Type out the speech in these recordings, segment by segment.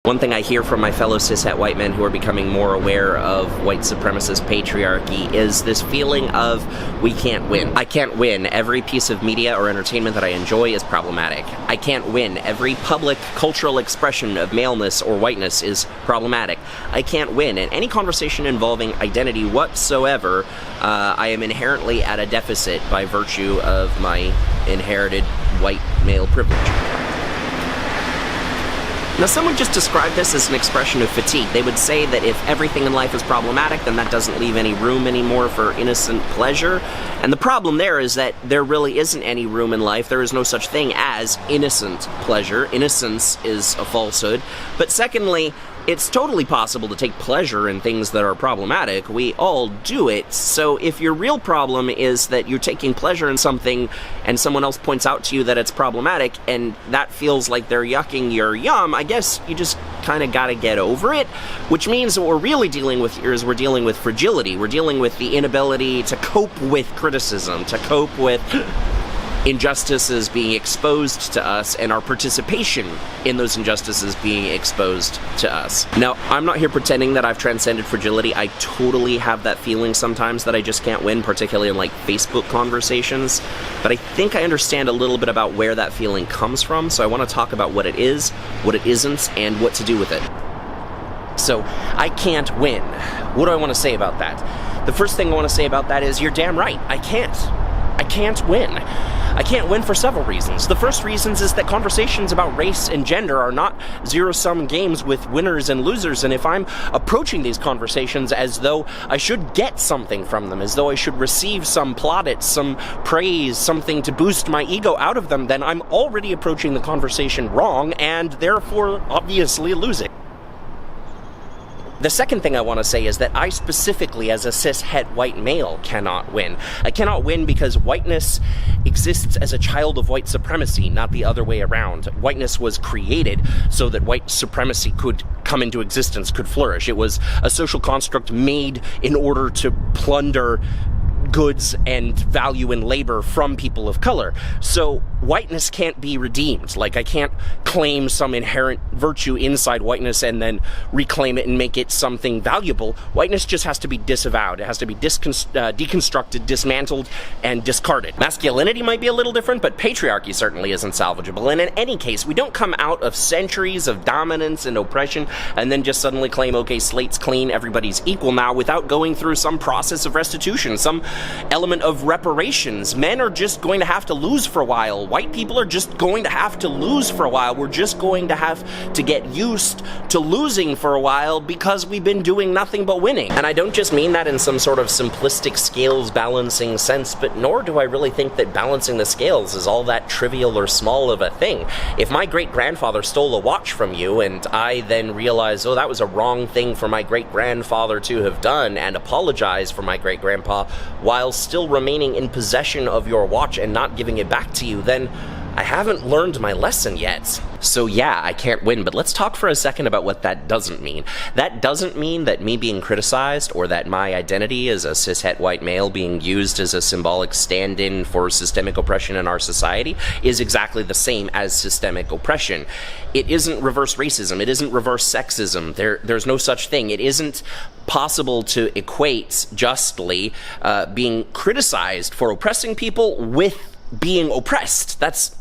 One thing I hear from my fellow cishet white men who are becoming more aware of white supremacist patriarchy is this feeling of, we can't win. I can't win. Every piece of media or entertainment that I enjoy is problematic. I can't win. Every public cultural expression of maleness or whiteness is problematic. I can't win. In any conversation involving identity whatsoever, I am inherently at a deficit by virtue of my inherited white male privilege. Now, someone just described this as an expression of fatigue. They would say that if everything in life is problematic, then that doesn't leave any room anymore for innocent pleasure. And the problem there is that there really isn't any room in life. There is no such thing as innocent pleasure. Innocence is a falsehood. But secondly, it's totally possible to take pleasure in things that are problematic. We all do it. So if your real problem is that you're taking pleasure in something and someone else points out to you that it's problematic and that feels like they're yucking your yum, I guess you just kind of gotta get over it. Which means what we're really dealing with here is we're dealing with fragility. We're dealing with the inability to cope with criticism, to cope with injustices being exposed to us, and our participation in those injustices being exposed to us. Now, I'm not here pretending that I've transcended fragility. I totally have that feeling sometimes that I just can't win, particularly in like Facebook conversations. But I think I understand a little bit about where that feeling comes from, so I want to talk about what it is, what it isn't, and what to do with it. So, I can't win. What do I want to say about that? The first thing I want to say about that is, you're damn right, I can't win. I can't win for several reasons. The first reason is that conversations about race and gender are not zero-sum games with winners and losers, and if I'm approaching these conversations as though I should get something from them, as though I should receive some plaudits, some praise, something to boost my ego out of them, then I'm already approaching the conversation wrong, and therefore obviously losing. The second thing I want to say is that I specifically, as a cishet white male, cannot win. I cannot win because whiteness exists as a child of white supremacy, not the other way around. Whiteness was created so that white supremacy could come into existence, could flourish. It was a social construct made in order to plunder goods and value and labor from people of color. So whiteness can't be redeemed. Like, I can't claim some inherent virtue inside whiteness and then reclaim it and make it something valuable. Whiteness just has to be disavowed. It has to be deconstructed, dismantled, and discarded. Masculinity might be a little different, but patriarchy certainly isn't salvageable. And in any case, we don't come out of centuries of dominance and oppression and then just suddenly claim, okay, slate's clean, everybody's equal now, without going through some process of restitution, some element of reparations. Men are just going to have to lose for a while. White people are just going to have to lose for a while. We're just going to have to get used to losing for a while because we've been doing nothing but winning. And I don't just mean that in some sort of simplistic scales balancing sense, but nor do I really think that balancing the scales is all that trivial or small of a thing. If my great-grandfather stole a watch from you and I then realize, oh, that was a wrong thing for my great-grandfather to have done, and apologize for my great-grandpa while still remaining in possession of your watch and not giving it back to you, then I haven't learned my lesson yet. So yeah, I can't win, but let's talk for a second about what that doesn't mean. That doesn't mean that me being criticized or that my identity as a cishet white male being used as a symbolic stand-in for systemic oppression in our society is exactly the same as systemic oppression. It isn't reverse racism. It isn't reverse sexism. There's no such thing. It isn't possible to equate justly being criticized for oppressing people with being oppressed. That's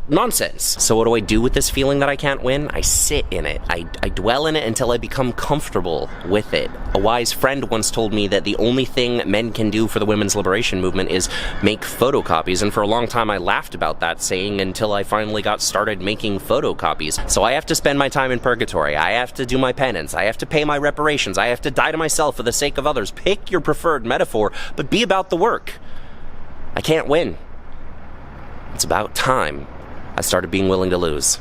nonsense. So what do I do with this feeling that I can't win? I sit in it. I dwell in it until I become comfortable with it. A wise friend once told me that the only thing men can do for the women's liberation movement is make photocopies, and for a long time I laughed about that saying until I finally got started making photocopies. So I have to spend my time in purgatory. I have to do my penance. I have to pay my reparations. I have to die to myself for the sake of others. Pick your preferred metaphor, but be about the work. I can't win. It's about time I started being willing to lose.